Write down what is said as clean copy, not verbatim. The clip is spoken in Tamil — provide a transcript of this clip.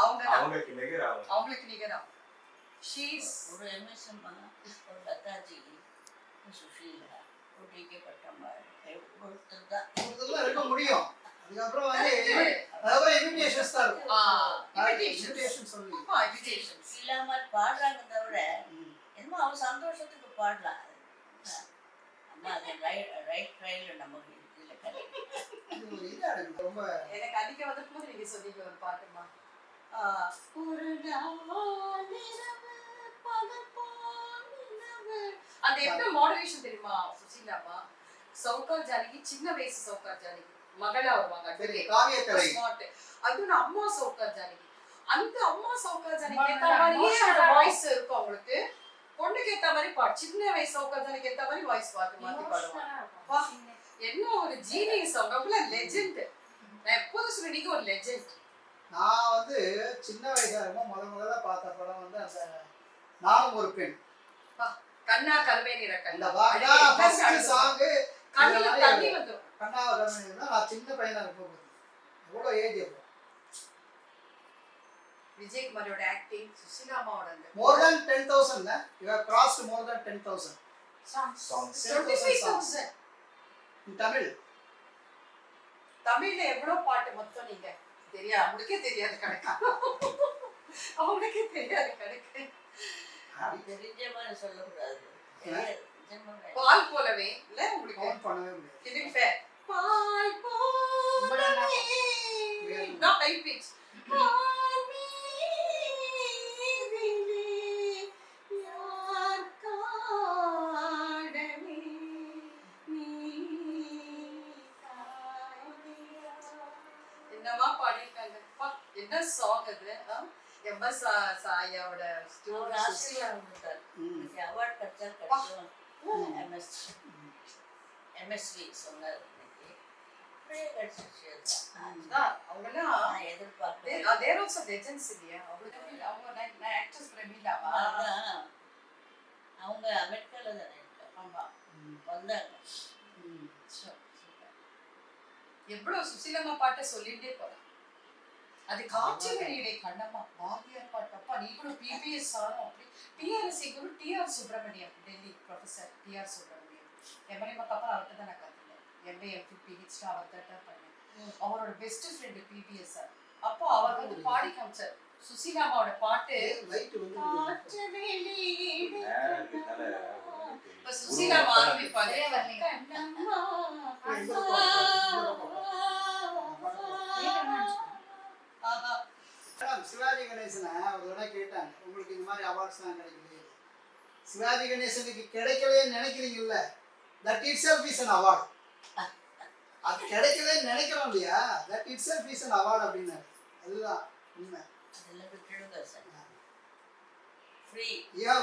அவங்களுக்கு நிகரா ஷீஸ் ஒரு எம்எஸ்எம்மா ஒரு லதாஜி சுஷீலா ஒரு டிகே பட்டம்மா ஒருத்தர் தான் இருக்க முடியும். அதுக்கப்புறம் வந்து அதுக்கப்புறம் இன்விடேஷன்ஸ் தான் இருக்கும். இன்விடேஷன் சொல்லி இன்விடேஷன்ஸ் இல்லாம பாடுறாங்க தவிர என்னமோ அவன் சந்தோஷத்துக்கு பாடலாம். அம்மா அது ரைட் ட்ரைல நம்ம இதில் கிடைக்கும். ரொம்ப எனக்கு அன்னைக்கு வந்தப்போ நீங்க சொன்னீங்க ஒரு பாட்டுமா ஒரு அந்த எப்படி மாடுலேஷன் தெரியுமா சுசீலாமா? சவுகார் ஜானகி சின்ன வயசு சவுகார் ஜானகி மகளா வருவாங்க. அது அம்மா சவுகார் ஜானகி. அந்த அம்மா சவுகார் ஜானகி ஏத்த மாதிரியே வாய்ஸ் இருக்கும் அவங்களுக்கு. பொண்ணுக்கு ஏத்த மாதிரி பாட்டு சின்ன வயசு சவுகார் ஜானகி ஏத்த மாதிரி வாய்ஸ் பாட்டு மாத்தி பாடுவாங்க. என்ன ஒரு ஜீனியஸ் அவங்க லெஜெண்ட். நான் எப்போதும் சொல்லி நீங்க ஒரு லெஜெண்ட். நான் வந்து சின்ன வயசா இருக்கும் முதல்ல பார்த்த படம் வந்து அந்த நானும் ஒரு பெண். கண்ணா கருவே நிற கண்ணா ஃபர்ஸ்ட் சாங் கண்ணில தண்ணி வந்துரும். கண்ணா கருவே நிற நான் சின்ன பையனா இருக்கும். எவ்வளவு ஏஜ் இருக்கும். விஜய் குமாரோட ஆக்டிங் சுசீலா அம்மாவோட more than 10,000 you have crossed more than 10,000 songs 25,000 in Tamil. தமிழ்ல எவ்வளவு பாட்டு மொத்தம் நீங்க தெரியா? அவங்களுக்கே தெரியாது கணக்கு. அவங்களுக்கே தெரியாது கணக்கு. தெரிஞ்ச மாதிரி சொல்லக்கூடாது. பால் போலவே இல்ல உங்களுக்கு கவுண்ட் பண்ணவே முடியாது. இதுக்கு ஃபேர் பால் போலவே not high pitch பால் மீதிலே யார் காடவே நீ காடியா என்னமா பாடிருக்காங்க. என்ன சாங் அது? எம்எஸ் சாயாவோட ஒரு ஆசிரியர் இருந்தார். அவார்ட் கிடைச்சா கிடைக்கும். எம்எஸ்வி சொன்னார். அப்படியே கிடைச்சிச்சு. அவங்கெல்லாம் எதிர்பார்க்கிறேன். தேர் ஆல்சோ லெஜெண்ட்ஸ் இல்லையா? அவங்க ஆக்ட்ரஸ் பிரமிளாவா? அவங்க அமெரிக்கால தானே இருக்காங்க. ஆமா வந்தாங்க. எவ்வளவு சுசீலம்மா பாட்டை சொல்லிட்டே போறேன். அது காட்சி வெளியிடை கண்ணம்மா பாரதியார் பாட்டப்பா நீ கூட பிபிஎஸ் ஆனோம். அப்படி டிஆர்எஸ் குரு TR Subramaniam Delhi professor TR Subramaniam எம்எல்ஏக்கு அப்புறம் அவர்கிட்ட தான் நான் கற்றுனேன். எம்ஏ எம்ஃபி பிஹெச்டி அவர்கிட்ட பண்ணேன். அவரோட பெஸ்ட் ஃப்ரெண்டு பிபிஎஸ் சார். அப்போ அவர் வந்து பாடி காமிச்சார் சுசீலாமாவோட பாட்டு காட்சி வெளியிடை. இப்ப சுசீலாமா ஆரம்பிப்பாங்க கண்ணம்மா சிவாஜி கணேசனை ஒரு தடவை கேட்டாங்க, உங்களுக்கு இந்த மாதிரி அவார்ட்ஸ்லாம் கிடைக்கலையே, சிவாஜி கணேசனுக்கு கிடைக்கலையேன்னு நினைக்கிறீங்கல்ல, that itself is an award. அது கிடைக்கலன்னு நினைக்கிறோம் இல்லையா, that itself is an award அப்படின்னாரு. அதுதான் உண்மை. அதெல்லாம் விட்டுடுங்க சார். ஃப்ரீ. You have